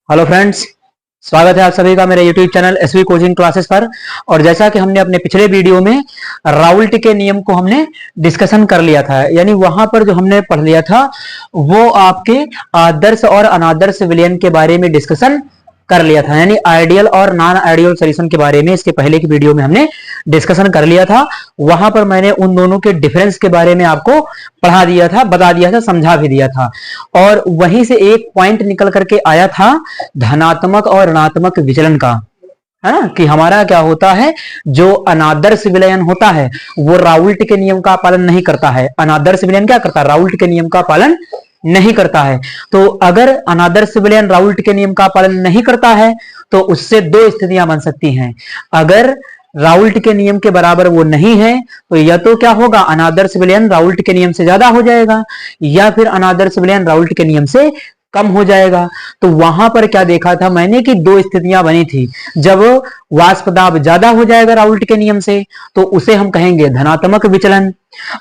Hello friends, स्वागत है आप सभी का मेरे YouTube channel SV coaching classes पर। और जैसा कि हमने अपने पिछले वीडियो में राउल्ट के नियम को हमने डिस्कशन कर लिया था, यानी वहां पर जो हमने पढ़ लिया था वो आपके आदर्श और अनादर्श विलयन के बारे में डिस्कशन कर लिया था, यानी आइडियल और नॉन आइडियल सॉल्यूशन के बारे में इसके पहले की वीडियो में हमने डिस्कशन कर लिया था। वहां पर मैंने उन दोनों के डिफरेंस के बारे में आपको पढ़ा दिया था, बता दिया था, समझा भी दिया था। और वहीं से एक पॉइंट निकल करके आया था धनात्मक और ऋणात्मक विचलन का, है ना, कि हमारा क्या होता है, जो अनादर्श विलयन होता है वो राउल्ट के नियम का पालन नहीं करता है। अनादर्श विलयन क्या करता है, राउल्ट के नियम का पालन नहीं करता है। तो अगर अनादर्श विलयन राउल्ट के नियम का पालन नहीं करता है तो उससे दो स्थितियां बन सकती हैं। अगर राउल्ट के नियम के बराबर वो नहीं है तो या तो क्या होगा, अनादर्श विलयन राउल्ट के नियम से ज्यादा हो जाएगा, या फिर अनादर्श विलयन राउल्ट के नियम से कम हो जाएगा। तो वहां पर क्या देखा था मैंने कि दो स्थितियां बनी थी। जब वाष्प दाब ज्यादा हो जाएगा राउल्ट के नियम से तो उसे हम कहेंगे धनात्मक विचलन,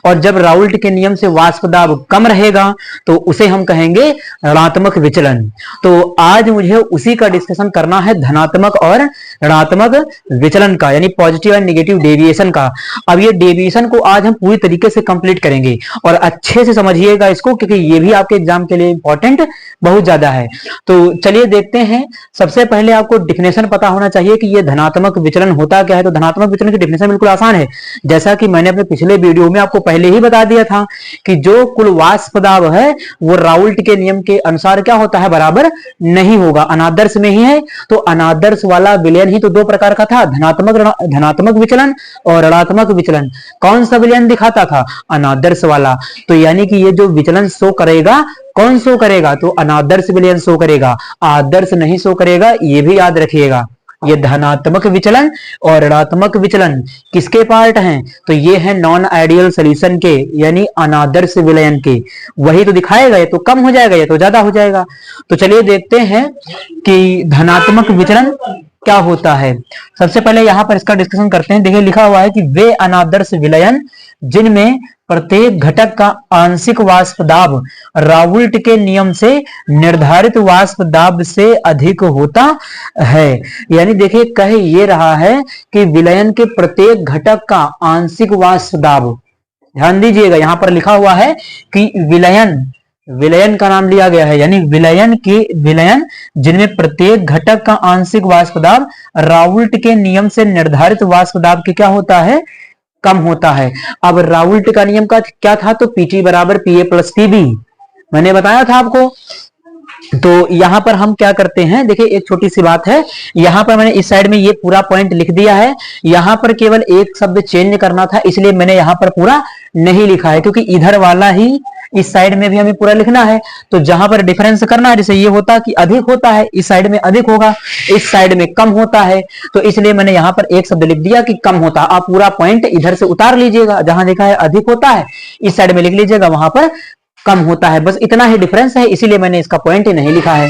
और जब राउल्ट के नियम से वाष्प दाब कम रहेगा तो उसे हम कहेंगे ऋणात्मक विचलन। तो आज मुझे उसी का डिस्कशन करना है, धनात्मक और ऋणात्मक विचलन का, यानी पॉजिटिव एंड नेगेटिव डेविएशन का। अब ये डेविएशन को आज हम पूरी तरीके से कंप्लीट करेंगे और अच्छे से समझिएगा इसको, क्योंकि ये भी आपके एग्जाम के लिए इंपॉर्टेंट बहुत ज्यादा है। तो चलिए देखते हैं। सबसे पहले आपको डिफिनेशन पता होना चाहिए कि ये धनात्मक विचलन होता क्या है। तो धनात्मक विचलन की डिफिनेशन बिल्कुल आसान है, जैसा कि मैंने अपने पिछले वीडियो में आपको पहले ही बता दिया था कि जो कुल वाष्प दाब है वो राउल्ट के नियम के अनुसार क्या होता है, बराबर नहीं होगा, अनादर्श में ही है। तो अनादर्श वाला विलयन ही तो दो प्रकार का था, धनात्मक विचलन और ऋणात्मक विचलन। कौन सा विलयन दिखाता था, अनादर्श वाला। तो यानी कि ये जो विचलन शो करेगा, कौन शो करेगा, तो अनादर्श विलयन शो करेगा, आदर्श नहीं शो करेगा, ये भी याद रखिएगा। ये धनात्मक विचलन और ऋणात्मक विचलन किसके पार्ट हैं, तो ये है नॉन आइडियल सॉल्यूशन के, यानी अनादर्श विलयन के। वही तो दिखाएगा, ये तो कम हो जाएगा, ये तो ज्यादा हो जाएगा। तो चलिए देखते हैं कि धनात्मक विचलन क्या होता है। सबसे पहले यहां पर इसका डिस्कशन करते हैं। देखिए लिखा हुआ है कि वे अनादर्श विलयन जिनमें प्रत्येक घटक का आंशिक वाष्प दाब राउल्ट के नियम से निर्धारित वाष्प दाब से अधिक होता है। यानी देखिए कह ये रहा है कि विलयन के प्रत्येक घटक का आंशिक वाष्प दाब, ध्यान दीजिएगा यहां पर लिखा हुआ है कि विलयन का नाम लिया गया है, यानी विलयन जिनमें प्रत्येक घटक का आंशिक वाष्प दाब राउल्ट के नियम से निर्धारित वाष्प दाब के क्या होता है, कम होता है। अब राउल्ट का नियम का क्या था, तो पीटी बराबर पीए प्लस पीबी, मैंने बताया था आपको। तो यहां पर हम क्या करते हैं, देखिए एक छोटी सी बात है, यहां पर मैंने इस साइड में ये पूरा पॉइंट लिख दिया है। यहां पर केवल एक शब्द चेंज करना था, इसलिए मैंने यहां पर पूरा नहीं लिखा है, क्योंकि इधर वाला ही इस साइड में भी हमें पूरा लिखना है। तो जहां पर डिफरेंस करना है, जैसे ये होता कि अधिक होता है, इस साइड में अधिक होगा, इस साइड में कम होता है, तो इसलिए मैंने यहां पर एक शब्द लिख दिया कि कम होता है। आप पूरा पॉइंट इधर से उतार लीजिएगा, जहां देखा है अधिक होता है इस साइड में लिख लीजिएगा, वहां पर कम होता है। बस इतना ही डिफरेंस है, इसीलिए मैंने इसका पॉइंट ही नहीं लिखा है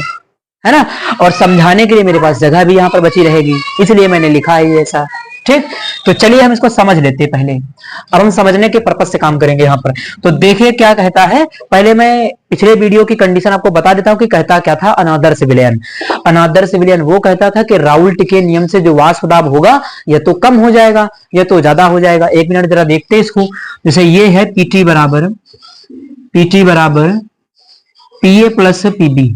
ना। और समझाने के लिए मेरे पास जगह भी यहां पर बची रहेगी, इसलिए मैंने लिखा है ऐसा। ठीक, तो चलिए हम इसको समझ लेते हैं पहले। अब हम समझने के पर्पस से काम करेंगे यहां पर। तो देखिए क्या कहता है, पहले मैं पिछले वीडियो की कंडीशन आपको बता देता हूं कि कहता क्या था अनादर्श विलयन। अनादर्श विलयन वो कहता था कि राउल्ट के नियम से जो वाष्प दाब होगा या तो कम हो जाएगा या तो ज्यादा हो जाएगा। एक मिनट जरा देखते हैं इसको। जैसे ये है पीटी बराबर पीए प्लस पीबी,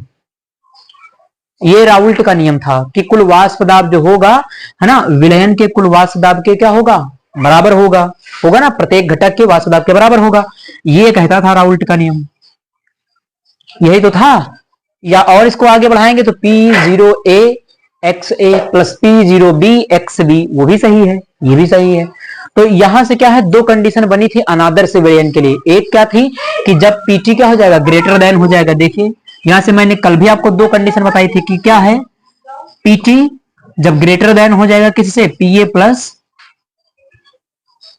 ये राउल्ट का नियम था कि कुल वाष्प दाब जो होगा, है ना, विलयन के कुल वाष्प दाब के क्या होगा, बराबर होगा ना, प्रत्येक घटक के वाष्प दाब के बराबर होगा। ये कहता था राउल्ट का नियम, यही तो था। या और इसको आगे बढ़ाएंगे तो P0A XA plus P0B XB, वो भी सही है, ये भी सही है। तो यहां से क्या है, दो कंडीशन बनी थी अनादर्श विलयन के लिए। एक क्या थी कि जब पीटी क्या हो जाएगा, ग्रेटर देन हो जाएगा। देखिए यहां से मैंने कल भी आपको दो कंडीशन बताई थी कि क्या है, पीटी जब ग्रेटर देन हो जाएगा किससे, पीए प्लस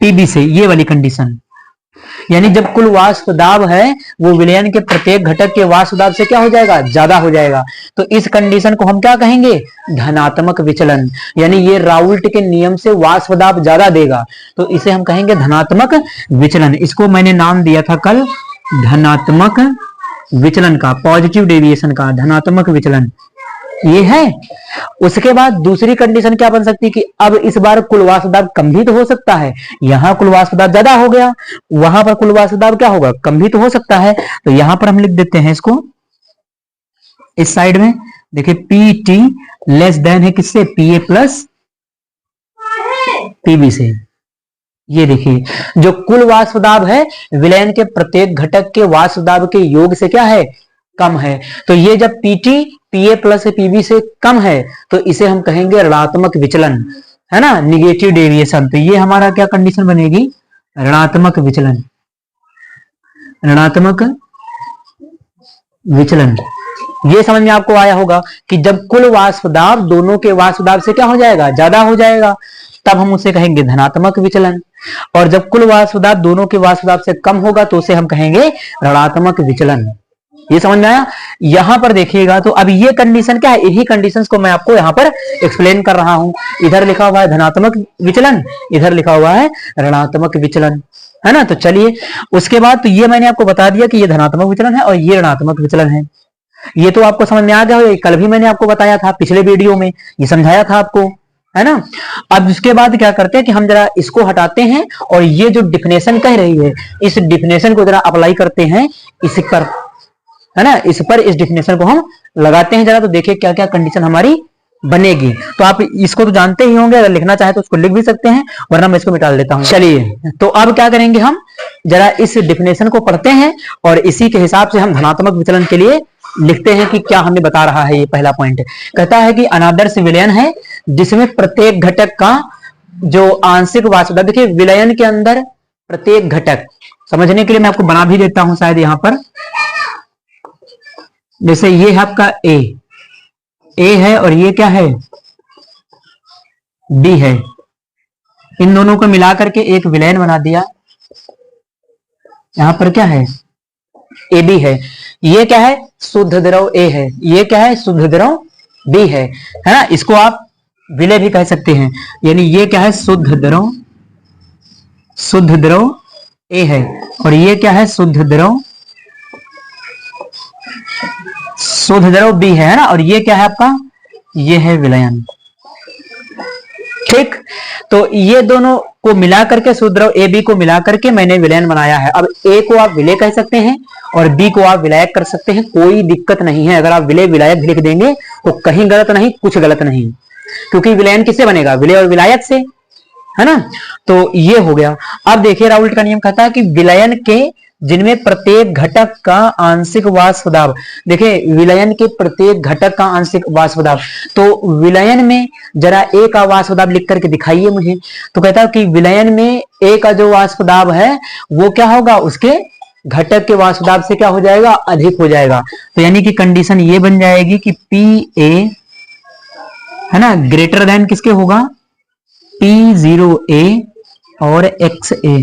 पीबी से, ये वाली कंडीशन। यानी जब कुल वाष्प दाब है वो विलयन के प्रत्येक घटक के वाष्प दाब से क्या हो जाएगा, ज्यादा हो जाएगा। तो इस कंडीशन को हम क्या कहेंगे, धनात्मक विचलन। यानी ये राउल्ट के नियम से वाष्प दाब ज्यादा देगा, तो इसे हम कहेंगे धनात्मक विचलन। इसको मैंने नाम दिया था कल धनात्मक विचलन का, पॉजिटिव डेविएशन का, धनात्मक विचलन। ये है। उसके बाद दूसरी कंडीशन क्या बन सकती है कि अब इस बार कुल वाष्प दाब कम भी तो हो सकता है। यहां कुल वाष्प दाब ज्यादा हो गया, वहां पर कुल वाष्प दाब क्या होगा, कम भी तो हो सकता है। तो यहां पर हम लिख देते हैं इसको इस साइड में, देखिए पी टी लेस देन है किससे, पी ए प्लस पीबी से। ये देखिए जो कुल वाष्प दाब है विलयन के प्रत्येक घटक के वाष्प दाब के योग से क्या है, कम है। तो ये जब पीटी पीए प्लस पीबी से कम है तो इसे हम कहेंगे ऋणात्मक विचलन, है ना, निगेटिव डेविएशन। तो ये हमारा क्या कंडीशन बनेगी, ऋणात्मक विचलन, ऋणात्मक विचलन। ये समझ में आपको आया होगा कि जब कुल वाष्प दाब दोनों के वाष्प दाब से क्या हो जाएगा, ज्यादा हो जाएगा, तब हम उसे कहेंगे धनात्मक विचलन। और जब कुल वाष्प दाब दोनों के वाष्प दाब से कम होगा तो उसे हम कहेंगे ऋणात्मक विचलन। ये समझ में आया। यहां पर देखिएगा तो अब ये कंडीशन क्या है, यही कंडीशंस को मैं आपको यहां पर एक्सप्लेन कर रहा हूं। इधर लिखा हुआ है धनात्मक विचलन, इधर लिखा हुआ है ऋणात्मक विचलन, है ना। तो चलिए उसके बाद तो ये मैंने आपको बता दिया कि ये धनात्मक विचलन है और ये ऋणात्मक विचलन है। ये तो आपको समझ में आ गया हो, कल भी मैंने आपको बताया था, पिछले वीडियो में ये समझाया था आपको, है ना। अब इसके बाद क्या करते हैं कि हम जरा इसको हटाते हैं और ये जो डिफिनेशन कह रही है इस डिफिनेशन को जरा अप्लाई करते हैं इस पर, है ना, इस पर इस डिफिनेशन को हम लगाते हैं जरा, तो देखिए क्या क्या कंडीशन हमारी बनेगी। तो आप इसको तो जानते ही होंगे, अगर लिखना चाहे तो उसको लिख भी सकते हैं, वरना मैं इसको मिटा देता हूं। चलिए तो अब क्या करेंगे, हम जरा इस डिफिनेशन को पढ़ते हैं और इसी के हिसाब से हम धनात्मक विचलन के लिए लिखते हैं कि क्या हमें बता रहा है। ये पहला पॉइंट कहता है कि अनादर्श विलयन है जिसमें प्रत्येक घटक का जो आंशिक वाष्प दाब, देखिए विलयन के अंदर प्रत्येक घटक, समझने के लिए मैं आपको बना भी देता हूं शायद यहां पर, जैसे ये है आपका ए है और ये क्या है, बी है। इन दोनों को मिलाकर के एक विलयन बना दिया। यहां पर क्या है, ए बी है। ये क्या है, शुद्ध द्रव ए है, ये क्या है, शुद्ध द्रव बी है ना। इसको आप विलय भी कह सकते हैं, यानी ये क्या है, शुद्ध द्रव ए है और ये क्या है, शुद्ध द्रव बी है ना। और ये क्या है आपका, ये है विलयन। ठीक, तो ये दोनों को मिला करके शुद्ध द्रव ए बी को मिला करके मैंने विलयन बनाया है। अब ए को आप विलय कह सकते हैं और बी को आप विलायक कर सकते हैं, कोई दिक्कत नहीं है। अगर आप विलय विलायक लिख देंगे तो कहीं गलत नहीं, कुछ गलत नहीं, क्योंकि विलयन किससे बनेगा, विलय और विलायक से, है ना। तो ये हो गया। अब देखिए राउल्ट का नियम कहता है कि विलयन के जिनमें प्रत्येक घटक का आंशिक वाष्प दाब, देखिए विलयन के प्रत्येक घटक का आंशिक वाष्प दाब, तो विलयन में जरा ए का वाष्प दाब लिख करके दिखाइए मुझे। तो कहता है कि विलयन में ए का जो वाष्प दाब है वो क्या होगा, उसके घटक के वाष्प दाब से क्या हो जाएगा, अधिक हो जाएगा। तो यानी कि कंडीशन ये बन जाएगी कि पी ए, है ना, ग्रेटर देन किसके होगा, P0A और XA।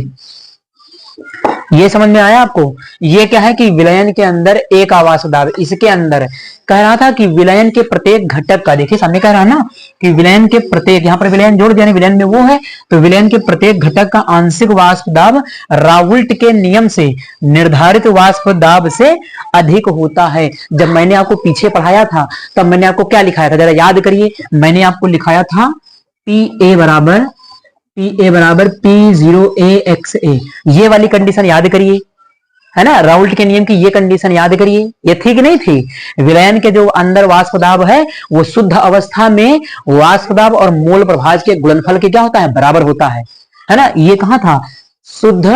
ये समझ में आया आपको। ये क्या है कि विलयन के अंदर ए का वाष्प दाब, इसके अंदर कह रहा था कि विलयन के प्रत्येक घटक का, देखिए सामने कह रहा है ना कि विलयन के प्रत्येक, यहां पर विलयन जोड़ दिया, विलयन में वो है, तो विलयन के प्रत्येक घटक का आंशिक वाष्प दाब राउल्ट के नियम से निर्धारित वाष्प दाब से अधिक होता है। जब मैंने आपको पीछे पढ़ाया था तब मैंने आपको क्या लिखाया था, जरा याद करिए। मैंने आपको लिखाया था पी ए बराबर P0AXA, ये वाली कंडीशन याद करिए, है ना। राउल्ट के नियम की ये कंडीशन याद करिए, ये थी कि नहीं थी। विलयन के जो अंदर वाष्प दाब है वो शुद्ध अवस्था में वाष्प दाब और मोल प्रभाज के गुणनफल के क्या होता है, बराबर होता है ना। ये कहां था, शुद्ध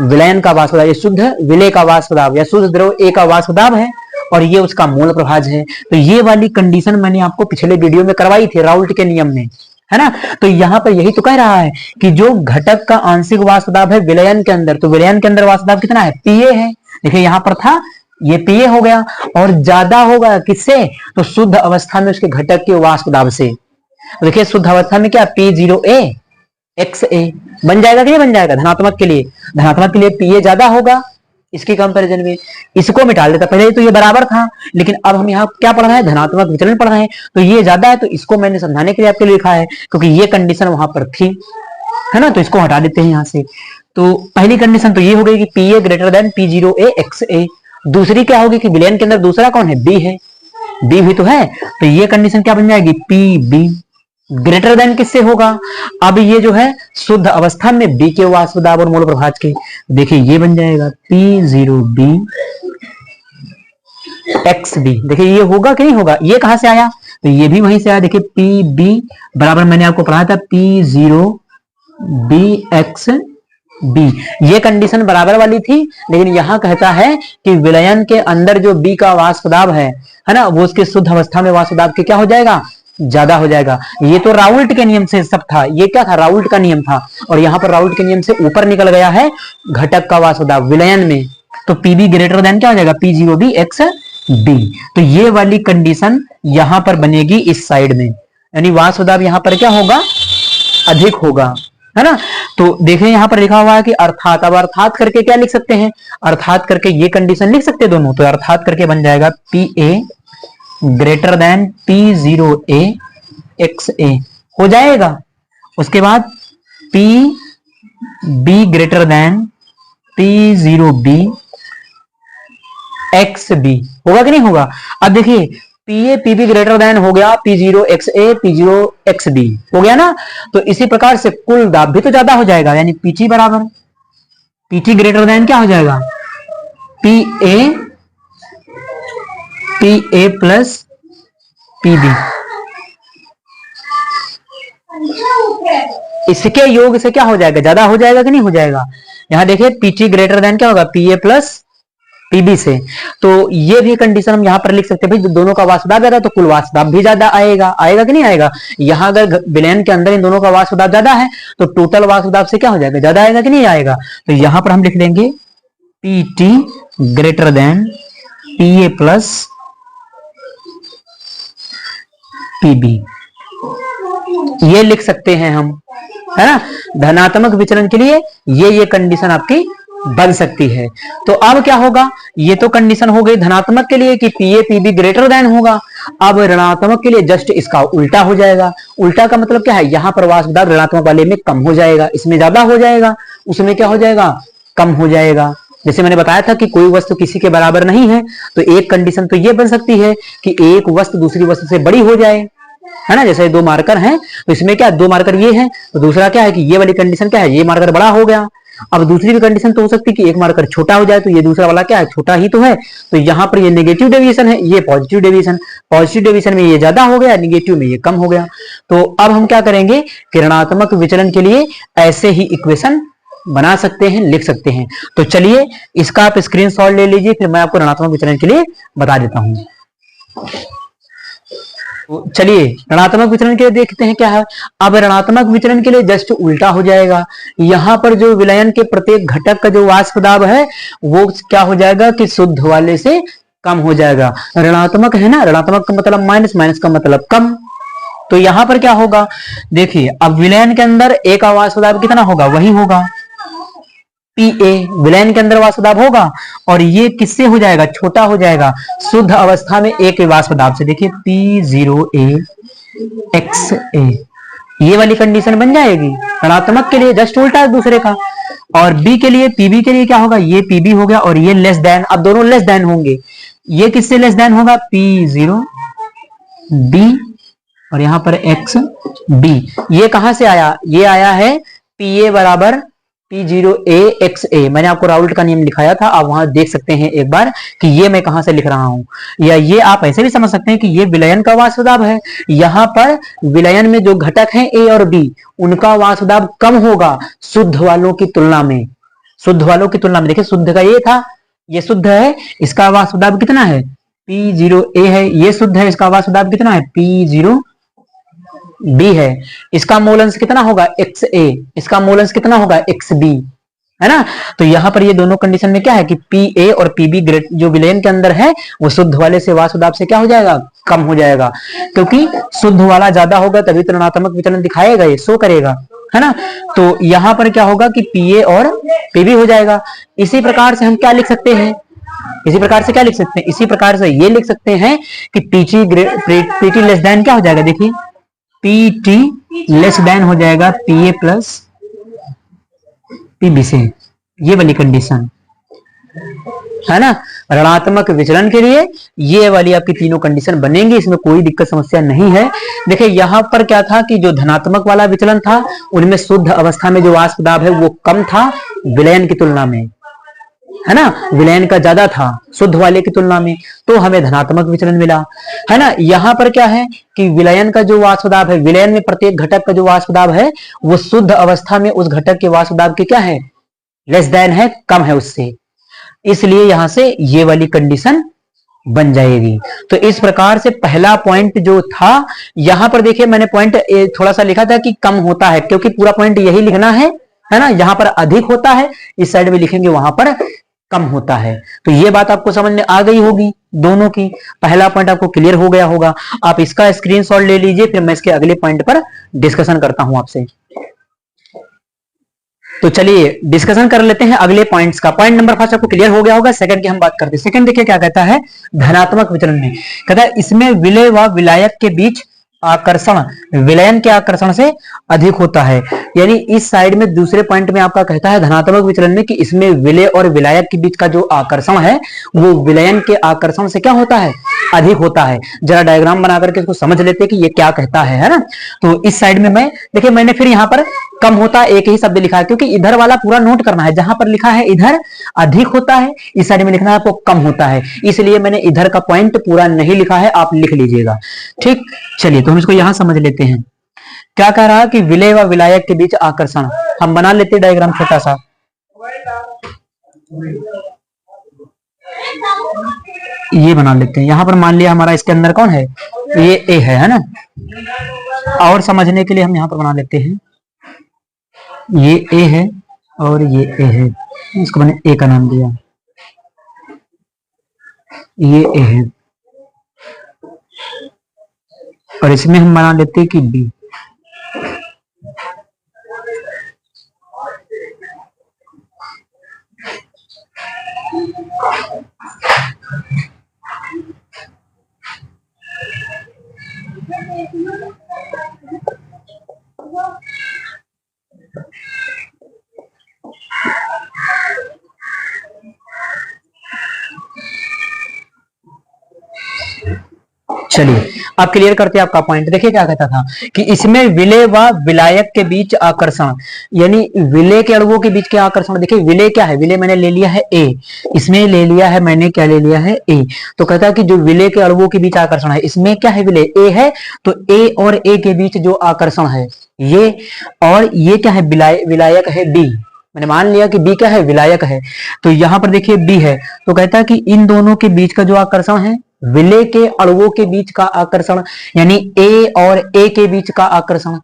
विलयन का वाष्प दाब, ये शुद्ध विलय का वाष्प दाब या शुद्ध द्रव ए का वाष्प दाब है और ये उसका मोल प्रभाज है। तो ये वाली कंडीशन मैंने आपको पिछले वीडियो में करवाई थी राउल्ट के नियम में, है ना। तो यहां पर यही तो कह रहा है कि जो घटक का आंशिक वाष्प दाब है विलयन के अंदर, तो विलयन के अंदर वाष्प दाब कितना है, पीए है। देखिए यहां पर था, ये पीए हो गया और ज्यादा होगा किससे, तो शुद्ध अवस्था में उसके घटक के वाष्प दाब से। तो देखिए शुद्ध अवस्था में क्या, P0AXA बन जाएगा कि नहीं बन जाएगा। धनात्मक के लिए पीए ज्यादा होगा इसकी कंपैरिजन में। इसको मिटा देता, पहले तो ये बराबर था, लेकिन अब हम यहाँ क्या पढ़ रहे हैं, धनात्मक विचलन पढ़ रहे हैं। तो ये ज्यादा है, तो इसको मैंने समझाने के लिए आपके लिए लिखा है, क्योंकि ये कंडीशन वहां पर थी, है ना। तो इसको हटा देते हैं यहाँ से। तो पहली कंडीशन तो ये हो गई कि पीए ग्रेटर देन P0AXA। दूसरी क्या होगी कि विलयन के अंदर दूसरा कौन है, बी है, बी भी तो है, तो ये कंडीशन क्या बन जाएगी, पी बी ग्रेटर देन किससे होगा, अब ये जो है शुद्ध अवस्था में बी के वाष्प दाब और मोल प्रभाज के, देखिए ये बन जाएगा P0B एक्स बी। देखिए ये होगा कि नहीं होगा, ये कहां से आया, तो ये भी वहीं से आया। देखिए पी बी बराबर मैंने आपको पढ़ाया था P0B एक्स बी, ये कंडीशन बराबर वाली थी, लेकिन यहां कहता है कि विलयन के अंदर जो बी का वाष्प दाब है ना, वो उसके शुद्ध अवस्था में वाष्प दाब के क्या हो जाएगा, ज्यादा हो जाएगा। ये तो राउल्ट के नियम से सब था, ये क्या था, राउल्ट का नियम था, और यहां पर राउल्ट के नियम से ऊपर निकल गया है घटक का वाष्प दाब विलयन में, तो पीबी ग्रेटर देन क्या हो जाएगा, P0B एक्स बी। तो ये वाली कंडीशन यहां पर बनेगी इस साइड में, यानी वाष्प दाब यहां पर क्या होगा, अधिक होगा, है ना। तो देखें यहां पर लिखा हुआ है कि अर्थात, अब अर्थात करके क्या लिख सकते हैं, अर्थात करके ये कंडीशन लिख सकते हैं दोनों, तो अर्थात करके बन जाएगा PA greater than P0A XA हो जाएगा। उसके बाद PB greater than P0B XB होगा कि नहीं होगा। अब देखिए PA PB ग्रेटर देन हो गया P0XA P0XB हो गया ना, तो इसी प्रकार से कुल दाब भी तो ज्यादा हो जाएगा, यानी PT बराबर PT ग्रेटर देन क्या हो जाएगा, PA प्लस PB, इसके योग से क्या हो जाएगा, ज्यादा हो जाएगा कि नहीं हो जाएगा। यहां देखिए PT ग्रेटर देन क्या होगा, PA प्लस PB से, तो ये भी कंडीशन हम यहां पर लिख सकते हैं भाई, दोनों का वाष्प दाब ज्यादा तो कुल वाष्प दाब भी ज्यादा आएगा, आएगा कि नहीं आएगा। यहां अगर विलयन के अंदर इन दोनों का वाष्प दाब ज्यादा है तो टोटल वाष्प दाब से क्या हो जाएगा, ज्यादा आएगा कि नहीं आएगा। तो यहां पर हम लिख लेंगे PT greater than PA plus PB, ये लिख सकते हैं हम, है ना। धनात्मक विचलन के लिए ये कंडीशन आपकी बन सकती है। तो अब क्या होगा, ये तो कंडीशन हो गई धनात्मक के लिए कि PA PB ग्रेटर देन होगा। अब ऋणात्मक के लिए जस्ट इसका उल्टा हो जाएगा। उल्टा का मतलब क्या है, यहां पर वाष्प दाब ऋणात्मक वाले में कम हो जाएगा, इसमें ज्यादा हो जाएगा, उसमें क्या हो जाएगा, कम हो जाएगा। जैसे मैंने बताया था कि कोई वस्तु किसी के बराबर नहीं है, तो एक कंडीशन तो ये बन सकती है कि एक वस्तु दूसरी वस्तु से बड़ी हो जाए, है ना। जैसे दो मार्कर हैं तो इसमें क्या, दो मार्कर ये है, तो दूसरा क्या है कि ये वाली कंडीशन क्या है, ये मार्कर बड़ा हो गया। अब दूसरी भी कंडीशन तो हो सकती है कि एक मार्कर छोटा हो जाए, तो ये दूसरा वाला क्या है, छोटा ही तो है। तो यहां पर ये नेगेटिव डेविएशन है, ये पॉजिटिव डेविएशन, पॉजिटिव डेविएशन में ये ज्यादा हो गया, नेगेटिव में ये कम हो गया। तो अब हम क्या करेंगे, ऋणात्मक विचलन के लिए ऐसे ही इक्वेशन बना सकते हैं, लिख सकते हैं। तो चलिए इसका आप स्क्रीनशॉट ले लीजिए, फिर मैं आपको ऋणात्मक विचलन के लिए बता देता हूं। चलिए ऋणात्मक विचलन के लिए देखते हैं क्या है। अब ऋणात्मक विचलन के लिए जस्ट उल्टा हो जाएगा, यहां पर जो विलयन के प्रत्येक घटक का जो वाष्प दाब है वो क्या हो जाएगा कि शुद्ध वाले से कम हो जाएगा। ऋणात्मक है ना, ऋणात्मक का मतलब माइनस, माइनस का मतलब कम। तो यहां पर क्या होगा, देखिए अब विलयन के अंदर ए का वाष्प दाब कितना होगा, वही होगा PA, विलयन के अंदर वाष्प दाब होगा, और ये किससे हो जाएगा, छोटा हो जाएगा शुद्ध अवस्था में A के वाष्प दाब से। देखिए P0A XA, ये वाली कंडीशन बन जाएगी। ऋणात्मक के लिए जस्ट उल्टा है दूसरे का, और B के लिए, PB के लिए क्या होगा, ये PB हो गया और ये लेस देन, अब दोनों लेस देन होंगे। ये किससे लेस देन होगा, P0B और यहां पर XB। ये कहां से आया, ये आया है PA बराबर P0A XA, मैंने आपको राउल्ट का नियम दिखाया था, आप वहां देख सकते हैं एक बार कि ये मैं कहां से लिख रहा हूं। या ये आप ऐसे भी समझ सकते हैं कि ये विलयन का वाष्प दाब है, यहां पर विलयन में जो घटक हैं A और B, उनका वाष्प दाब कम होगा शुद्ध वालों की तुलना में, शुद्ध वालों की तुलना में। देखिए शुद्ध का ये था, ये शुद्ध है, इसका वाष्प दाब कितना है, P0A है, ये शुद्ध है, इसका वाष्प दाब कितना है, P0B है। इसका मोलंश कितना होगा, XA, इसका मोलंश कितना होगा, XB, है ना। तो यहां पर ये दोनों कंडीशन में क्या है कि PA और PB जो विलयन के अंदर है वो शुद्ध वाले से वाष्प दाब से क्या हो जाएगा, कम हो जाएगा, क्योंकि शुद्ध वाला ज्यादा होगा तभी तो ऋणात्मक विचलन दिखाएगा, ये शो करेगा, है ना। तो यहां पर क्या होगा कि PA और PB हो जाएगा। इसी प्रकार से हम क्या लिख सकते हैं, इसी प्रकार से क्या लिख सकते हैं, इसी प्रकार से ये लिख सकते हैं कि PT लेस देन क्या हो जाएगा, देखिए PT लेस देन हो जाएगा PA प्लस PB से, ये वाली कंडीशन। है ना। ऋणात्मक विचलन के लिए ये वाली आपकी तीनों कंडीशन बनेंगी, इसमें कोई दिक्कत समस्या नहीं है। देखिए यहां पर क्या था कि जो धनात्मक वाला विचलन था उनमें शुद्ध अवस्था में जो वाष्प दाब है वो कम था विलयन की तुलना में, है ना, विलयन का ज्यादा था शुद्ध वाले की तुलना में, तो हमें धनात्मक विचलन मिला, है ना। यहां पर क्या है कि विलयन का जो वाष्प दाब है, विलयन में प्रत्येक घटक का जो वाष्प दाब है वो शुद्ध अवस्था में उस घटक के वाष्प दाब के क्या है, लेस देन है, कम है उससे, इसलिए यहां से ये वाली कंडीशन बन जाएगी। तो इस प्रकार से पहला पॉइंट जो था, यहां पर देखिए मैंने पॉइंट थोड़ा सा लिखा था कि कम होता है, क्योंकि पूरा पॉइंट यही लिखना है ना। यहां पर अधिक होता है, इस साइड में लिखेंगे वहां पर कम होता है। तो ये बात आपको समझ में आ गई होगी दोनों की, पहला पॉइंट आपको क्लियर हो गया होगा। आप इसका स्क्रीनशॉट ले लीजिए, फिर मैं इसके अगले पॉइंट पर डिस्कशन करता हूं आपसे। तो चलिए डिस्कशन कर लेते हैं अगले पॉइंट्स का। पॉइंट नंबर फर्स्ट आपको क्लियर हो गया होगा, सेकंड की हम बात करते हैं। सेकंड देखिए क्या कहता है, धनात्मक विचलन में कहता है इसमें विलय व विलायक के बीच आकर्षण विलयन के आकर्षण से अधिक होता है। यानी इस साइड में दूसरे पॉइंट में आपका कहता है धनात्मक विचलन में कि इसमें विलय और विलायक के बीच का जो आकर्षण है वो विलयन के आकर्षण से क्या होता है, अधिक होता है। जरा डायग्राम बना करके इसको समझ लेते हैं कि ये क्या कहता है ना। तो इस साइड में मैं देखिए मैंने फिर यहाँ पर कम होता है एक ही शब्द लिखा है, क्योंकि इधर वाला पूरा नोट करना है, जहां पर लिखा है इधर अधिक होता है, इस साइड में लिखना है आपको कम होता है, इसलिए मैंने इधर का पॉइंट पूरा नहीं लिखा है, आप लिख लीजिएगा, ठीक। चलिए तो हम इसको यहां समझ लेते हैं। क्या कह रहा है कि विलय व विलायक के बीच आकर्षण, हम बना लेते हैं डायग्राम छोटा सा। ये बना लेते हैं, यहां पर मान लिया हमारा इसके अंदर कौन है, ये ए है ना। और समझने के लिए हम यहां पर बना लेते हैं, ये ए है और ये ए है, इसको मैंने ए का नाम दिया, ये ए है, और इसमें हम बना लेते हैं कि बी। चलिए अब क्लियर करते हैं आपका पॉइंट। देखिए क्या कहता था कि इसमें विलय व विलायक के बीच आकर्षण, यानी विलय के अणुओं के बीच के आकर्षण। देखिए विलय क्या है, विलय मैंने ले लिया है ए, इसमें ले लिया है मैंने क्या ले लिया है ए। तो कहता है कि जो विलय के अणुओं के बीच आकर्षण है, इसमें क्या है विलय ए है, तो ए और ए के बीच जो आकर्षण है ये, और ये क्या है विलायक है बी, मैंने मान लिया कि बी क्या है, विलायक है। तो यहां पर देखिए बी है, तो कहता है कि इन दोनों के बीच का जो आकर्षण है, विलय के अणुओं के बीच का आकर्षण, यानी ए और ए के बीच का आकर्षण,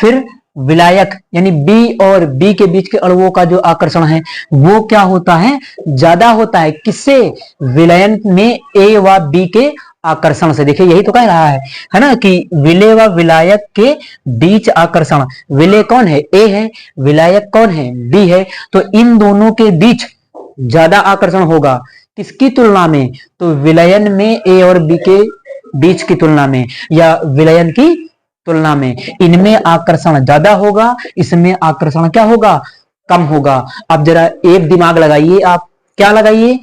फिर विलायक यानी बी और बी के बीच के अणुओं का जो आकर्षण है वो क्या होता है, ज्यादा होता है। किससे, विलयन में ए व बी के आकर्षण से। देखिए यही तो कह रहा है ना, कि विलय व विलायक के बीच आकर्षण, विलय कौन है, ए है, विलायक कौन है, बी है, तो इन दोनों के बीच ज्यादा आकर्षण होगा। किसकी तुलना में, तो विलयन में ए और बी के बीच की तुलना में, या विलयन की तुलना में इनमें आकर्षण ज्यादा होगा, इसमें आकर्षण क्या होगा, कम होगा। अब जरा एक दिमाग लगाइए, आप क्या लगाइए,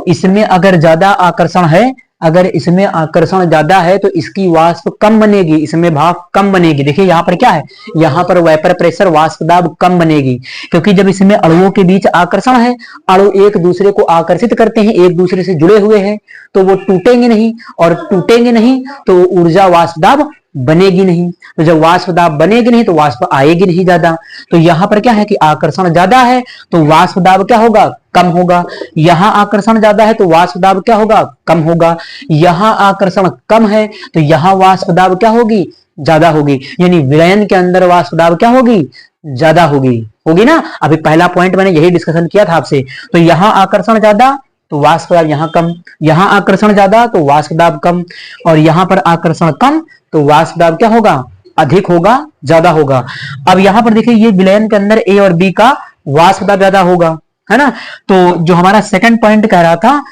इसमें अगर ज्यादा आकर्षण है, अगर इसमें आकर्षण ज्यादा है तो इसकी वाष्प कम बनेगी, इसमें भाप कम बनेगी। देखिए यहाँ पर क्या है, यहाँ पर वेपर प्रेशर वाष्प दाब कम बनेगी, क्योंकि जब इसमें अणुओं के बीच आकर्षण है, अणु एक दूसरे को आकर्षित करते हैं, एक दूसरे से जुड़े हुए हैं, तो वो टूटेंगे नहीं, और टूटेंगे नहीं तो ऊर्जा वाष्प दाब बनेगी नहीं। तो जब वाष्प दाब बनेगी नहीं तो वाष्प आएगी नहीं ज्यादा। तो यहाँ पर क्या है कि आकर्षण ज्यादा है तो वाष्प दाब क्या होगा, कम होगा। यहाँ आकर्षण ज्यादा है तो वाष्प दाब क्या होगा, कम होगा। यहाँ आकर्षण कम है तो यहाँ वाष्प दाब क्या होगी, ज्यादा होगी। यानी विलयन के अंदर वाष्प दाब क्या होगी, ज्यादा होगी, होगी ना। अभी पहला पॉइंट मैंने यही डिस्कशन किया था आपसे। तो यहाँ आकर्षण ज्यादा तो वाष्प दाब यहाँ कम, यहाँ आकर्षण ज्यादा तो वाष्प दाब कम, और यहाँ पर आकर्षण कम तो वाष्प दाब क्या होगा, अधिक होगा, ज्यादा होगा। अब यहाँ पर देखिए ये विलयन के अंदर ए और बी का वाष्प दाब ज्यादा होगा, है ना। तो जो हमारा सेकंड पॉइंट कह रहा था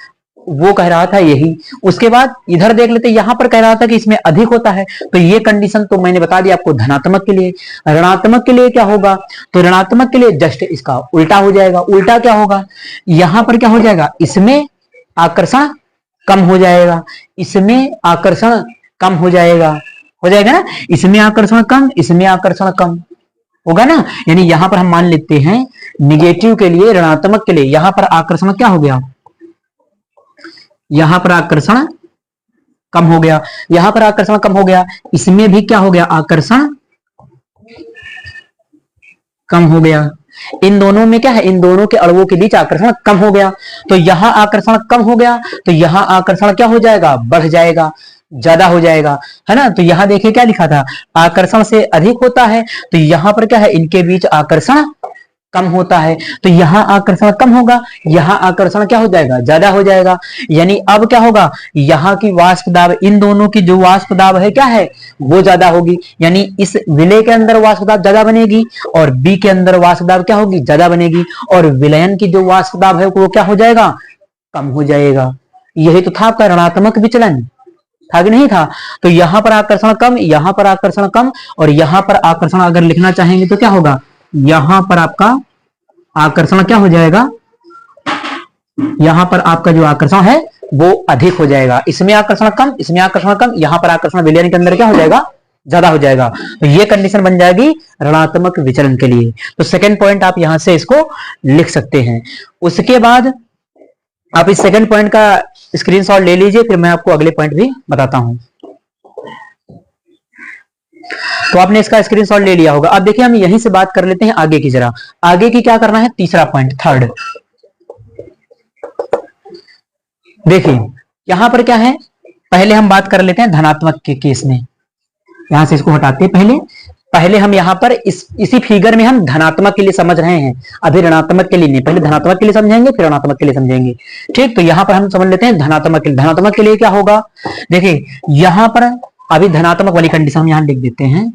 वो कह रहा था यही। उसके बाद इधर देख लेते, यहां पर कह रहा था कि इसमें अधिक होता है, तो ये कंडीशन तो मैंने बता दिया आपको धनात्मक के लिए। ऋणात्मक के लिए क्या होगा, तो ऋणात्मक के लिए जस्ट इसका उल्टा हो जाएगा। उल्टा क्या होगा, यहां पर क्या हो जाएगा, इसमें आकर्षण कम हो जाएगा, इसमें आकर्षण कम हो जाएगा ना, इसमें आकर्षण कम, इसमें आकर्षण कम होगा ना। यानी यहां पर हम मान लेते हैं निगेटिव के लिए, ऋणात्मक के लिए यहां पर आकर्षण क्या हो गया, यहां पर आकर्षण कम हो गया, यहां पर आकर्षण कम हो गया, इसमें भी क्या हो गया, आकर्षण कम हो गया। इन दोनों में क्या है, इन दोनों के अणुओं के बीच आकर्षण कम हो गया, तो यहां आकर्षण कम हो गया, तो यहां आकर्षण क्या हो जाएगा, बढ़ जाएगा, ज्यादा हो जाएगा, है ना। तो यहां देखिए क्या लिखा था, आकर्षण से अधिक होता है, तो यहां पर क्या है, इनके बीच आकर्षण कम होता है, तो यहां आकर्षण कम होगा, यहां आकर्षण क्या हो जाएगा, ज्यादा हो जाएगा। यानी अब क्या होगा, यहां की वाष्प दाब, इन दोनों की जो वाष्प दाब है क्या है, वो ज्यादा होगी। यानी इस विलय के अंदर वाष्प दाब ज्यादा बनेगी और बी के अंदर वाष्प दाब क्या होगी, ज्यादा बनेगी, और विलयन की जो वाष्प दाब है वो क्या हो जाएगा, कम हो जाएगा। यही तो था आपका ऋणात्मक विचलन, था कि नहीं था। तो यहां पर आकर्षण कम, यहां पर आकर्षण कम, और यहां पर आकर्षण अगर लिखना चाहेंगे तो क्या होगा, यहां पर आपका आकर्षण क्या हो जाएगा, यहां पर आपका जो आकर्षण है वो अधिक हो जाएगा, इसमें आकर्षण कम, इसमें आकर्षण कम, यहां पर आकर्षण विलयन के अंदर क्या हो जाएगा, ज्यादा हो जाएगा। तो ये कंडीशन बन जाएगी ऋणात्मक विचलन के लिए। तो सेकंड पॉइंट आप यहां से इसको लिख सकते हैं। उसके बाद आप इस सेकंड पॉइंट का स्क्रीनशॉट ले लीजिए, फिर मैं आपको अगले पॉइंट भी बताता हूं। तो आपने इसका स्क्रीनशॉट ले लिया होगा। अब देखिए हम यहीं से बात कर लेते हैं आगे की, जरा आगे की क्या करना है, तीसरा पॉइंट, थर्ड। देखिए यहां पर क्या है, पहले हम बात कर लेते हैं धनात्मक के केस में, यहां से इसको हटाते हैं। पहले हम यहां पर इसी फिगर में हम धनात्मक के लिए समझ रहे हैं, अभी ऋणात्मक के लिए नहीं, पहले धनात्मक के लिए समझेंगे फिर ऋणात्मक के लिए समझेंगे, ठीक। तो यहां पर हम समझ लेते हैं धनात्मक के लिए। धनात्मक के लिए क्या होगा, देखिए यहां पर अभी धनात्मक वाली कंडीशन हम यहां लिख देते हैं,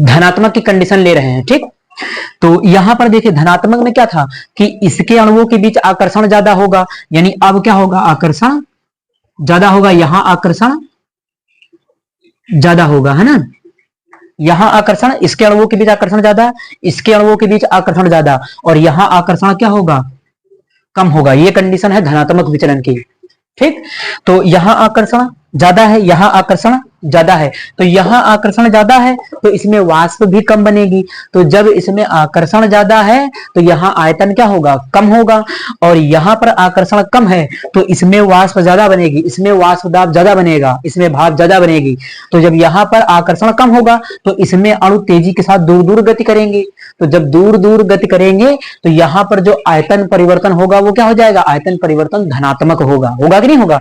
धनात्मक की कंडीशन ले रहे हैं, ठीक। तो यहां पर देखिए धनात्मक में क्या था कि इसके अणुओं के बीच आकर्षण ज्यादा होगा, यानी अब क्या होगा, आकर्षण ज्यादा होगा, यहां आकर्षण ज्यादा होगा, है ना। यहां आकर्षण, इसके अणुओं के बीच आकर्षण ज्यादा, इसके अणुओं के बीच आकर्षण ज्यादा, और यहां आकर्षण क्या होगा, कम होगा। ये कंडीशन है धनात्मक विचलन की, ठीक। तो यहां आकर्षण ज्यादा है, यहां आकर्षण ज्यादा है, तो यहां आकर्षण ज्यादा है तो इसमें वाष्प भी कम बनेगी। तो जब इसमें आकर्षण ज्यादा है तो यहां आयतन क्या होगा, कम होगा, और यहां पर आकर्षण कम है तो इसमें वाष्प ज्यादा बनेगी, इसमें वाष्प दाब ज्यादा बनेगा, इसमें भाप ज्यादा बनेगी। तो जब यहां पर आकर्षण कम होगा तो इसमें अणु तेजी के साथ दूर दूर गति करेंगे, तो जब दूर दूर गति करेंगे तो यहां पर जो आयतन परिवर्तन होगा वो क्या हो जाएगा, आयतन परिवर्तन धनात्मक होगा, होगा कि नहीं होगा।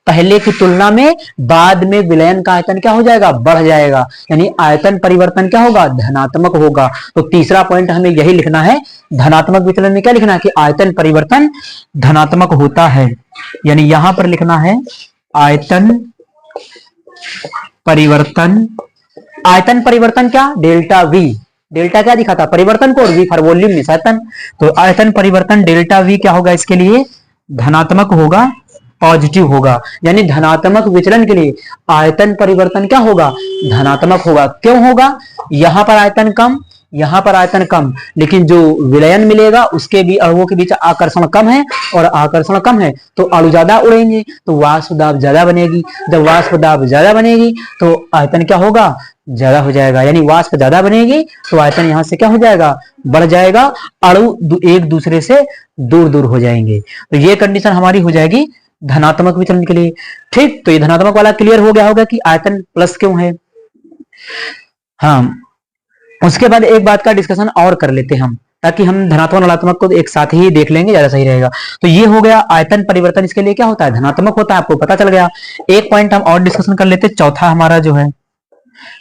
पहले की तुलना में बाद में विलयन का आयतन क्या हो जाएगा, बढ़ जाएगा, यानी आयतन परिवर्तन क्या होगा, धनात्मक होगा। तो तीसरा पॉइंट हमें यही लिखना है, धनात्मक विचलन में क्या लिखना है कि आयतन परिवर्तन धनात्मक होता है, यानी यहां पर लिखना है आयतन परिवर्तन, आयतन परिवर्तन क्या, डेल्टा वी, डेल्टा क्या दिखा था, परिवर्तन को, और वी फॉर वॉल्यूम में आयतन। तो आयतन परिवर्तन डेल्टा वी क्या होगा, इसके लिए धनात्मक होगा, पॉजिटिव होगा, यानी धनात्मक विचलन के लिए आयतन परिवर्तन क्या होगा, धनात्मक होगा। क्यों होगा, यहां पर आयतन कम, यहां पर आयतन कम, लेकिन जो विलयन मिलेगा उसके भी अणुओं के बीच आकर्षण कम है, और आकर्षण कम है तो अणु ज्यादा उड़ेंगे, तो वाष्प दाब ज्यादा बनेगी। जब वाष्प दाब ज्यादा बनेगी तो आयतन क्या होगा, ज्यादा हो जाएगा, यानी वाष्प ज्यादा बनेगी तो आयतन यहां से क्या हो जाएगा, बढ़ जाएगा, अणु एक दूसरे से दूर दूर हो जाएंगे। तो ये कंडीशन हमारी हो जाएगी धनात्मक विचलन के लिए, ठीक। तो ये धनात्मक वाला क्लियर हो गया होगा कि आयतन प्लस क्यों है। हाँ, उसके बाद एक बात का डिस्कशन और कर लेते हैं हम, ताकि हम धनात्मक ऋणात्मक को एक साथ ही देख लेंगे, ज्यादा सही रहेगा। तो ये हो गया आयतन परिवर्तन, इसके लिए क्या होता है, धनात्मक होता है, आपको पता चल गया। एक पॉइंट हम और डिस्कशन कर लेते, चौथा हमारा जो है,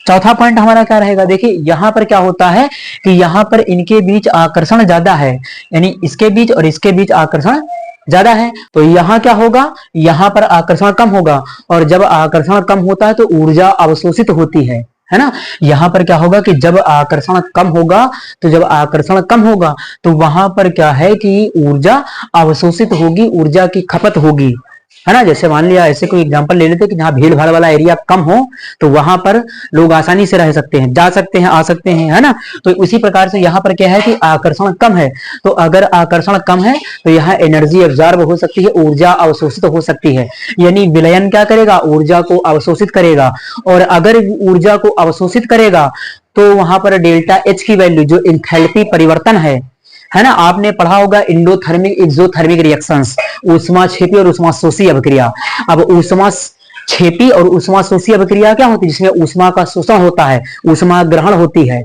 चौथा पॉइंट हमारा क्या रहेगा, देखिए यहां पर क्या होता है कि यहां पर इनके बीच आकर्षण ज्यादा है, यानी इसके बीच और इसके बीच आकर्षण ज्यादा है, तो यहां क्या होगा, यहां पर आकर्षण कम होगा, और जब आकर्षण कम होता है तो ऊर्जा अवशोषित होती है ना। यहां पर क्या होगा कि जब आकर्षण कम होगा, तो जब आकर्षण कम होगा तो वहां पर क्या है कि ऊर्जा अवशोषित होगी, ऊर्जा की खपत होगी, है ना। जैसे मान लिया ऐसे कोई एग्जांपल ले लेते कि जहां भीड़ भाड़ वाला एरिया कम हो तो वहां पर लोग आसानी से रह सकते हैं, जा सकते हैं, आ सकते हैं, है ना। तो उसी प्रकार से यहाँ पर क्या है कि आकर्षण कम है, तो अगर आकर्षण कम है तो यहाँ एनर्जी एब्जॉर्ब हो सकती है, ऊर्जा अवशोषित हो सकती है। यानी विलयन क्या करेगा, ऊर्जा को अवशोषित करेगा, और अगर ऊर्जा को अवशोषित करेगा तो वहां पर डेल्टा एच की वैल्यू जो इंथैल्पी परिवर्तन है ना, आपने पढ़ा होगा इंडोथर्मिक एक्सोथर्मिक रिएक्शंस, ऊष्माक्षेपी और ऊष्माशोषी अभिक्रिया। अब ऊष्माक्षेपी और ऊष्माशोषी अभिक्रिया क्या होती है, जिसमें ऊष्मा का शोषण होता है, ऊष्मा ग्रहण होती है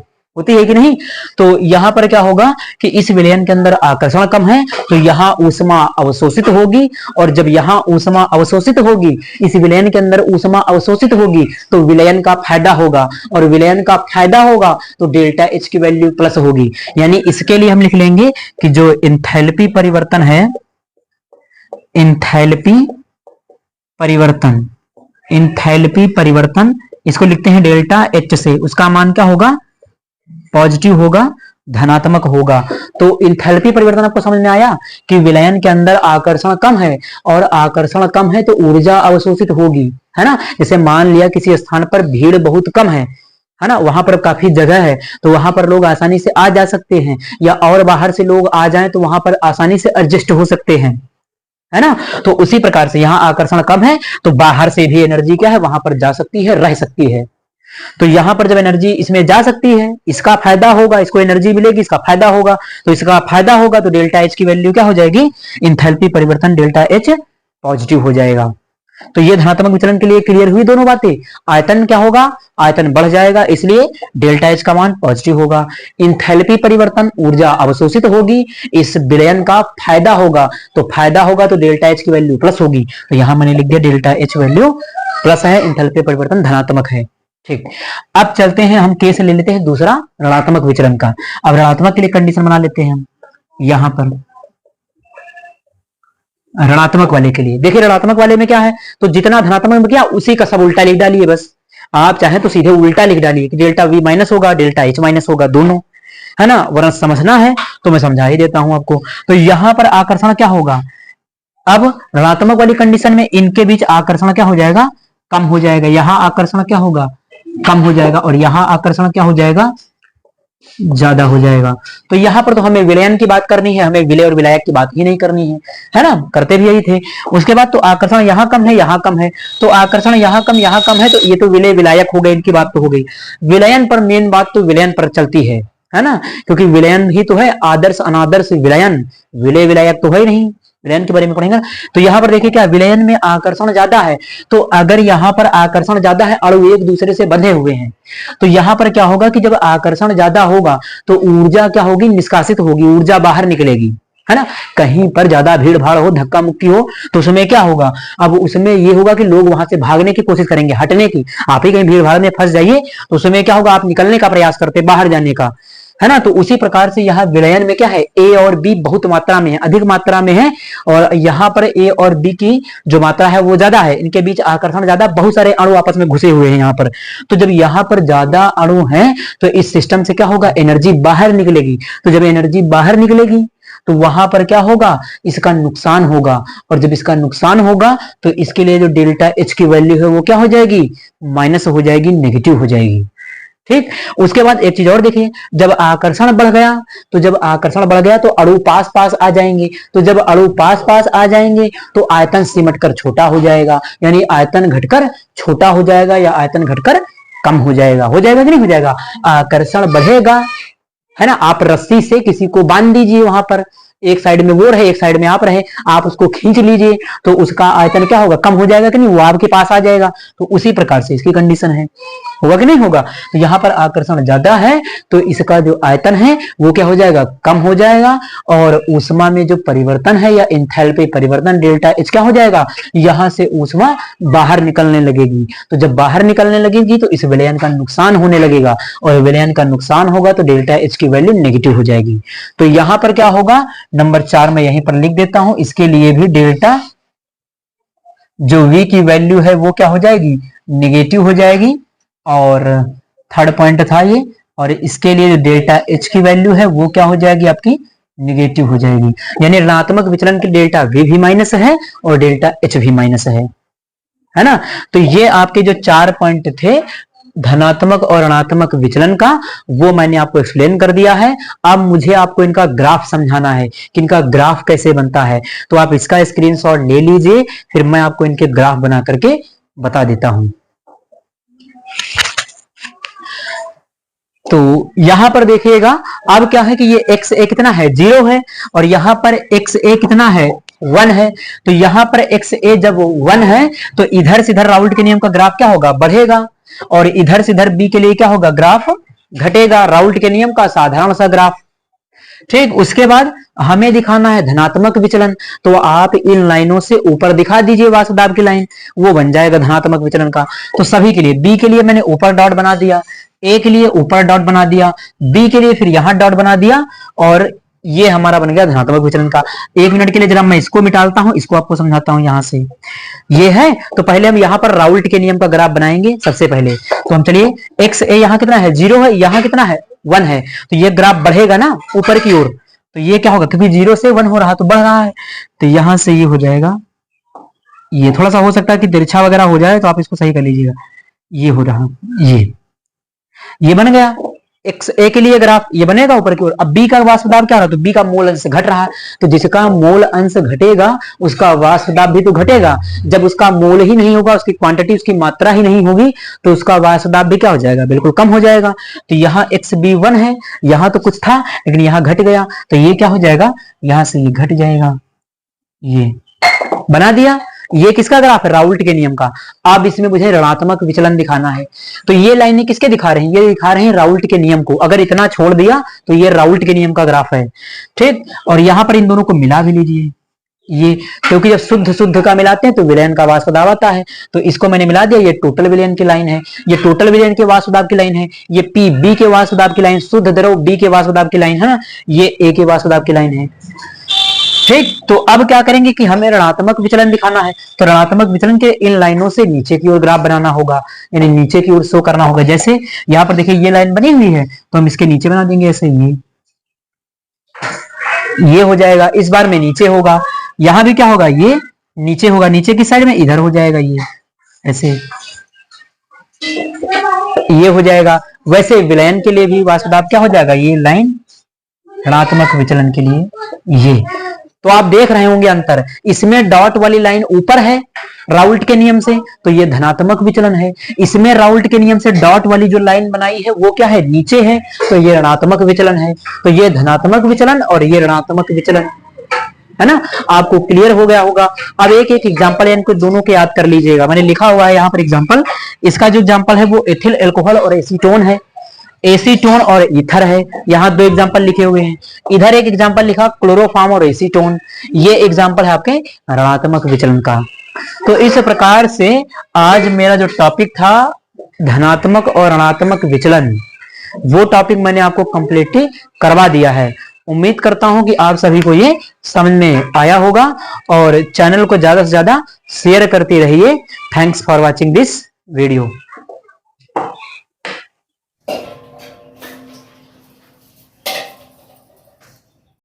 कि नहीं। तो यहां पर क्या होगा कि इस विलयन के अंदर आकर्षण कम है तो यहां ऊष्मा अवशोषित होगी, और जब यहां ऊष्मा अवशोषित होगी, इस विलयन के अंदर ऊष्मा अवशोषित होगी तो विलयन का फायदा होगा, और विलयन का फायदा होगा तो डेल्टा एच की वैल्यू प्लस होगी। यानी इसके लिए हम लिख लेंगे कि जो इंथैल्पी परिवर्तन है, इंथैल्पी परिवर्तन इसको लिखते हैं डेल्टा एच से, उसका मान क्या होगा, पॉजिटिव होगा, धनात्मक होगा। तो इंथैल्पी परिवर्तन आपको समझ में आया कि विलयन के अंदर आकर्षण कम है, और आकर्षण कम है तो ऊर्जा अवशोषित होगी, है ना। जैसे मान लिया किसी स्थान पर भीड़ बहुत कम है ना, वहां पर काफी जगह है तो वहां पर लोग आसानी से आ जा सकते हैं, या और बाहर से लोग आ जाएं तो वहां पर आसानी से एडजस्ट हो सकते हैं, है ना। तो उसी प्रकार से यहाँ आकर्षण कम है तो बाहर से भी एनर्जी क्या है, वहां पर जा सकती है, रह सकती है। तो यहां पर जब एनर्जी इसमें जा सकती है, इसका फायदा होगा, इसको एनर्जी मिलेगी, इसका फायदा होगा, तो इसका फायदा होगा तो डेल्टा एच की वैल्यू क्या हो जाएगी, इंथैल्पी परिवर्तन डेल्टा एच पॉजिटिव हो जाएगा। तो ये धनात्मक विचलन के लिए क्लियर हुई दोनों बातें। आयतन क्या होगा, आयतन बढ़ जाएगा, इसलिए डेल्टा एच का मान पॉजिटिव होगा। इंथैल्पी परिवर्तन, ऊर्जा अवशोषित होगी, इस विलयन का फायदा होगा, तो फायदा होगा तो डेल्टा एच की वैल्यू प्लस होगी। तो यहां मैंने लिख दिया डेल्टा एच वैल्यू प्लस है, इंथैल्पी परिवर्तन धनात्मक है। ठीक, अब चलते हैं, हम केस ले लेते हैं दूसरा ऋणात्मक विचलन का। अब ऋणात्मक के लिए कंडीशन बना लेते हैं हम यहां पर, ऋणात्मक वाले के लिए। देखिए ऋणात्मक वाले में क्या है, तो जितना धनात्मक में किया उसी का सब उल्टा लिख डालिए बस। आप चाहे तो सीधे उल्टा लिख डालिए कि डेल्टा वी माइनस होगा, डेल्टा एच माइनस होगा, दोनों, है ना। वरना समझना है तो मैं समझा ही देता हूं आपको। तो यहां पर आकर्षण क्या होगा, अब ऋणात्मक वाली कंडीशन में इनके बीच आकर्षण क्या हो जाएगा, कम हो जाएगा। यहां आकर्षण क्या होगा, कम हो जाएगा, और यहां आकर्षण क्या हो जाएगा, ज्यादा हो जाएगा। तो यहां पर तो हमें विलयन की बात करनी है, हमें विलय और विलायक की बात ही नहीं करनी है ना, करते भी यही थे। उसके बाद तो आकर्षण यहां कम है, यहां कम है, तो आकर्षण यहां कम है, तो ये तो विलय विलायक हो गए, इनकी बात तो हो गई। विलयन पर मेन बात तो विलयन पर चलती है ना, क्योंकि विलयन ही तो है, आदर्श अनादर्श विलयन, विलय विलायक तो है ही नहीं। विलयन के बारे में पढ़ेंगे। तो यहां पर देखिए क्या, विलयन में आकर्षण ज्यादा है, तो अगर यहां पर आकर्षण ज्यादा है, अणु एक दूसरे से बंधे हुए हैं, तो यहां पर क्या होगा कि जब आकर्षण ज्यादा होगा तो ऊर्जा क्या होगी, निष्कासित होगी, ऊर्जा बाहर निकलेगी, है ना। कहीं पर ज्यादा भीड़ भाड़ हो, धक्का मुक्की हो, तो उसमें क्या होगा, अब उसमें ये होगा कि लोग वहां से भागने की कोशिश करेंगे, हटने की। आप ही कहीं भीड़ भाड़ में फंस जाइए तो उसमें क्या होगा, आप निकलने का प्रयास करते, बाहर जाने का, है ना। तो उसी प्रकार से यहाँ विलयन में क्या है, ए और बी बहुत मात्रा में है, अधिक मात्रा में है, और यहाँ पर ए और बी की जो मात्रा है वो ज्यादा है, इनके बीच आकर्षण ज्यादा, बहुत सारे अणु आपस में घुसे हुए हैं यहाँ पर। तो जब यहाँ पर ज्यादा अणु हैं तो इस सिस्टम से क्या होगा, एनर्जी बाहर निकलेगी। तो जब एनर्जी बाहर निकलेगी तो वहां पर क्या होगा, इसका नुकसान होगा, और जब इसका नुकसान होगा तो इसके लिए जो डेल्टा एच की वैल्यू है वो क्या हो जाएगी, माइनस हो जाएगी, नेगेटिव हो जाएगी। ठीक, उसके बाद एक चीज और देखिए, जब आकर्षण बढ़ गया, तो जब आकर्षण बढ़ गया तो अणु पास पास आ जाएंगे, तो जब अणु पास पास आ जाएंगे तो आयतन सिमटकर छोटा हो जाएगा, यानी आयतन घटकर छोटा हो जाएगा, या आयतन घटकर कम हो जाएगा। हो जाएगा कि नहीं हो जाएगा, आकर्षण बढ़ेगा, है ना। आप रस्सी से किसी को बांध दीजिए, वहां पर एक साइड में वो रहे, एक साइड में आप रहे, आप उसको खींच लीजिए तो उसका आयतन क्या होगा, कम हो जाएगा कि नहीं, वो आपके पास आ जाएगा। तो उसी प्रकार से इसकी कंडीशन है, होगा कि नहीं होगा। तो यहाँ पर आकर्षण ज्यादा है तो इसका जो आयतन है वो क्या हो जाएगा, कम हो जाएगा, और ऊष्मा में जो परिवर्तन है या एंथैल्पी परिवर्तन डेल्टा एच क्या हो जाएगा, यहां से ऊष्मा बाहर निकलने लगेगी। तो जब बाहर निकलने लगेगी तो इस विलयन का नुकसान होने लगेगा, और विलयन का नुकसान होगा तो डेल्टा एच की वैल्यू नेगेटिव हो जाएगी। तो यहां पर क्या होगा, नंबर 4 में यहीं पर लिख देता हूं, इसके लिए भी डेल्टा जो v की वैल्यू है वो क्या हो जाएगी, नेगेटिव हो जाएगी, और थर्ड पॉइंट था ये, और इसके लिए जो डेल्टा एच की वैल्यू है वो क्या हो जाएगी आपकी, निगेटिव हो जाएगी, यानी ऋणात्मक विचलन की डेल्टा वी भी माइनस है और डेल्टा एच भी माइनस है ना। तो ये आपके जो 4 पॉइंट थे धनात्मक और ऋणात्मक विचलन का, वो मैंने आपको एक्सप्लेन कर दिया है। अब मुझे आपको इनका ग्राफ समझाना है कि इनका ग्राफ कैसे बनता है। तो आप इसका स्क्रीनशॉट ले लीजिए, फिर मैं आपको इनके ग्राफ बना करके बता देता हूं। तो यहां पर देखिएगा, अब क्या है कि ये एक्स ए कितना है 0 है, और यहां पर एक्स ए कितना है 1 है। तो यहां पर एक्स ए जब 1 है तो इधर से इधर राउल्ट के नियम का ग्राफ क्या होगा, बढ़ेगा, और इधर से इधर बी के लिए क्या होगा, ग्राफ घटेगा, राउल्ट के नियम का साधारण सा ग्राफ। ठीक, उसके बाद हमें दिखाना है धनात्मक विचलन, तो आप इन लाइनों से ऊपर दिखा दीजिए वाष्पदाब की लाइन, वो बन जाएगा धनात्मक विचलन का। तो सभी के लिए, बी के लिए मैंने ऊपर डॉट बना दिया, ए के लिए ऊपर डॉट बना दिया, बी के लिए फिर यहां डॉट बना दिया, और ये हमारा बन गया धनात्मक विचलन का। 1 मिनट के लिए जरा मैं इसको मिटाता हूं, इसको आपको समझाता हूं। यहां से ये है, तो पहले हम यहां पर राउल्ट के नियम का ग्राफ बनाएंगे सबसे पहले। तो हम चलिए, एक्स ए यहां कितना है 0 है, यहां कितना है 1 है, तो ये ग्राफ बढ़ेगा ना ऊपर की ओर। तो ये क्या होगा, क्योंकि 0 से 1 हो रहा तो बढ़ रहा है, तो यहां से ये हो जाएगा, ये थोड़ा सा हो सकता है कि तिरछा वगैरह हो जाए, तो आप इसको सही कर लीजिएगा। ये हो रहा, ये बन गया एक्स ए के लिए ग्राफ, ये बनेगा ऊपर की ओर। अब बी का वाष्प दाब क्या रहा, तो बी का मोल अंश घट रहा है, तो जिसका मोल अंश घटेगा उसका वाष्प दाब भी तो घटेगा। जब उसका मोल ही नहीं होगा, उसकी क्वांटिटी, उसकी मात्रा ही नहीं होगी, तो उसका वाष्प दाब भी क्या हो जाएगा, बिल्कुल कम हो जाएगा। तो यहाँ एक्स बी 1 है, यहाँ तो कुछ था लेकिन यहाँ घट गया, तो ये क्या हो जाएगा, यहां से ये घट जाएगा, ये बना दिया। ये किसका ग्राफ है, राउल्ट के नियम का। अब इसमें मुझे ऋणात्मक विचलन दिखाना है, तो ये लाइनें किसके दिखा रहे हैं, ये दिखा रहे हैं राउल्ट के नियम को। अगर इतना छोड़ दिया तो ये राउल्ट के नियम का ग्राफ है, ठीक। और यहां पर इन दोनों को मिला भी लीजिए, ये क्योंकि जब शुद्ध शुद्ध का मिलाते हैं तो विलयन का वाष्प दाब आता है, तो इसको मैंने मिला दिया। ये टोटल विलयन की लाइन है, ये टोटल विलयन के वाष्प दाब की लाइन है, ये पी बी के वाष्प दाब की लाइन, शुद्ध द्रव बी के वाष्प दाब की लाइन है ना, ये ए के वाष्प दाब की लाइन है, ठीक। तो अब क्या करेंगे कि हमें ऋणात्मक विचलन दिखाना है, तो ऋणात्मक विचलन के इन लाइनों से नीचे की ओर ग्राफ बनाना होगा, यानी नीचे की ओर शो करना होगा। जैसे यहां पर देखिए ये लाइन बनी हुई है, तो हम इसके नीचे बना देंगे ऐसे, ये हो जाएगा। इस बार में नीचे होगा, यहां भी क्या होगा, ये नीचे होगा, नीचे की साइड में इधर हो जाएगा, ये ऐसे ये हो जाएगा। वैसे विलयन के लिए भी वाष्प दाब क्या हो जाएगा, ये लाइन ऋणात्मक विचलन के लिए ये। तो आप देख रहे होंगे अंतर, इसमें डॉट वाली लाइन ऊपर है राउल्ट के नियम से, तो ये धनात्मक विचलन है। इसमें राउल्ट के नियम से डॉट वाली जो लाइन बनाई है वो क्या है, नीचे है, तो ये ऋणात्मक विचलन है। तो ये धनात्मक विचलन और ये ऋणात्मक विचलन है ना, आपको क्लियर हो गया होगा। अब एक एक एग्जांपल है, इनको दोनों के याद कर लीजिएगा। मैंने लिखा हुआ है यहाँ पर एग्जांपल, इसका जो एग्जांपल है वो एथिल अल्कोहल और एसीटोन है, एसीटोन और ईथर है। यहाँ 2 एग्जांपल लिखे हुए हैं, इधर एक एग्जांपल लिखा क्लोरोफॉर्म और एसीटोन, ये एग्जांपल है आपके ऋणात्मक विचलन का। तो इस प्रकार से आज मेरा जो टॉपिक था धनात्मक और ऋणात्मक विचलन, वो टॉपिक मैंने आपको कंप्लीट करवा दिया है। उम्मीद करता हूं कि आप सभी को ये समझ में आया होगा, और चैनल को ज्यादा से ज्यादा शेयर करते रहिए। Thanks for watching this video.